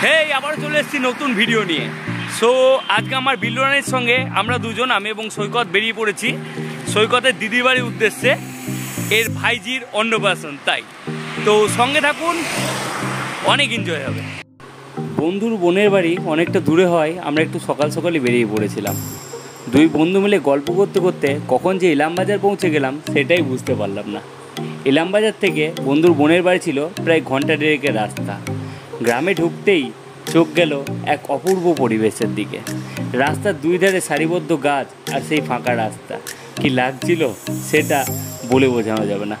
হেই আবার চলে এসেছি নতুন ভিডিও নিয়ে। সো আজকে আমার বিল্লুরানির সঙ্গে আমরা দুজন, আমি এবং সৈকত বেরিয়ে পড়েছি সৈকতের দিদির বাড়ির উদ্দেশ্যে, এর ভাইজির অন্নপ্রাশন। তাই তো সঙ্গে থাকুন, অনেক এনজয় হবে। বন্ধুর বোনের বাড়ি অনেকটা দূরে হয়, আমরা একটু সকাল সকালই বেরিয়ে পড়েছিলাম। দুই বন্ধু মিলে গল্প করতে করতে কখন যে ইলামবাজার পৌঁছে গেলাম সেটাই বুঝতে পারলাম না। ইলামবাজার থেকে বন্ধুর বোনের বাড়ি ছিল প্রায় ঘন্টা দেড়েকের রাস্তা। গ্রামে ঢুকতেই চোখ গেল এক অপূর্ব পরিবেশের দিকে। রাস্তার দুই ধারে সারিবদ্ধ গাছ আর সেই ফাঁকা রাস্তা, কি লাগছিল সেটা বলে বোঝানো যাবে না।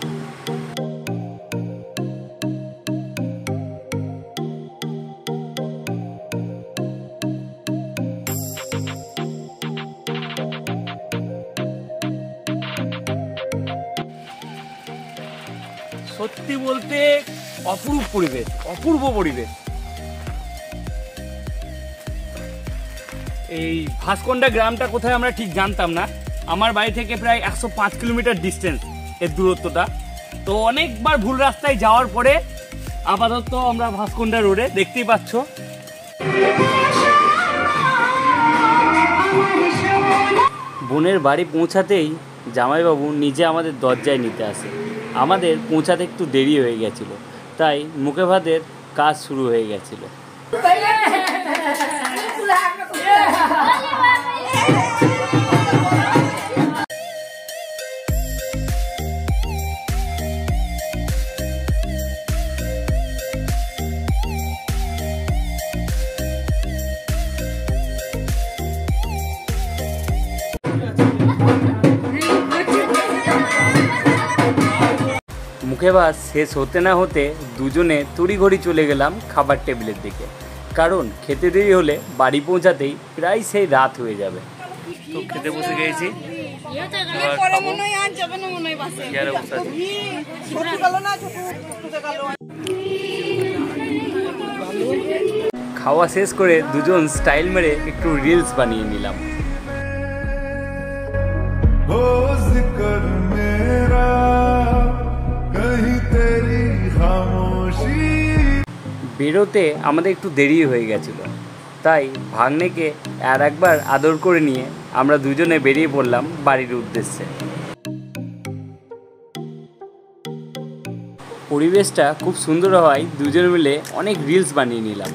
সত্যি বলতে অপূর্ব পরিবেশ, অপূর্ব পরিবেশ। এই ভাস্কন্ডা গ্রামটা কোথায় আমরা ঠিক জানতাম না। আমার বাড়ি থেকে প্রায় 105 কিলোমিটার ডিস্টেন্স এর দূরত্বটা। তো অনেকবার ভুল রাস্তায় যাওয়ার পরে আপাতত আমরা ভাস্কন্ডা রোডে, দেখতেই পাচ্ছ। বোনের বাড়ি পৌঁছাতেই জামাইবাবু নিজে আমাদের দরজায় নিতে আসে। আমাদের পৌঁছাতে একটু দেরি হয়ে গেছিল, তাই মুখে ভাতের কাজ শুরু হয়ে গেছিল। মুখে ভাত শেষ হতে না হতে দুজনে তড়িঘড়ি চলে গেলাম খাবার টেবিলের দিকে, কারণ খেতে দেরি হলে বাড়ি পৌঁছাতেই প্রায় সেই রাত হয়ে যাবে। তো খেতে বসে গেছি। খাওয়া শেষ করে দুজন স্টাইল মেরে একটু রিলস বানিয়ে নিলাম। বেরোতে আমাদের একটু দেরি হয়ে গেছিল, তাই ভাগ্নেকে আর একবার আদর করে নিয়ে আমরা দুজনে বেরিয়ে পড়লাম বাড়ির উদ্দেশ্যে। পরিবেশটা খুব সুন্দর হওয়ায় দুজন মিলে অনেক রিলস বানিয়ে নিলাম।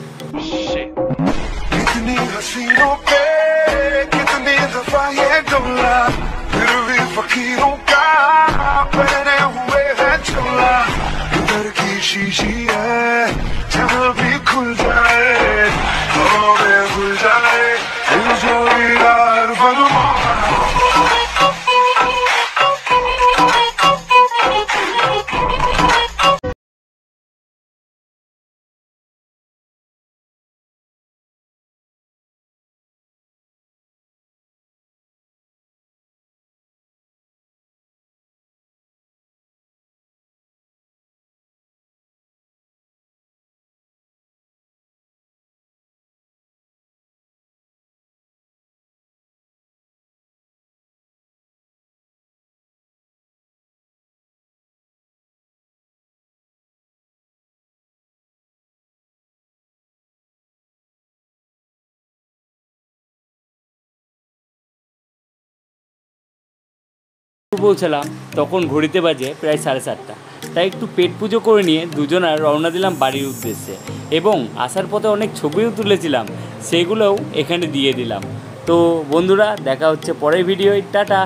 পৌঁছালাম তখন ঘড়িতে বাজে প্রায় 7:30, তাই একটু পেট পুজো করে নিয়ে দুজন আর রওনা দিলাম বাড়ির উদ্দেশ্যে। এবং আসার পথে অনেক ছবিও তুলেছিলাম, সেগুলোও এখানে দিয়ে দিলাম। তো বন্ধুরা, দেখা হচ্ছে পরের ভিডিওয়। টাটা।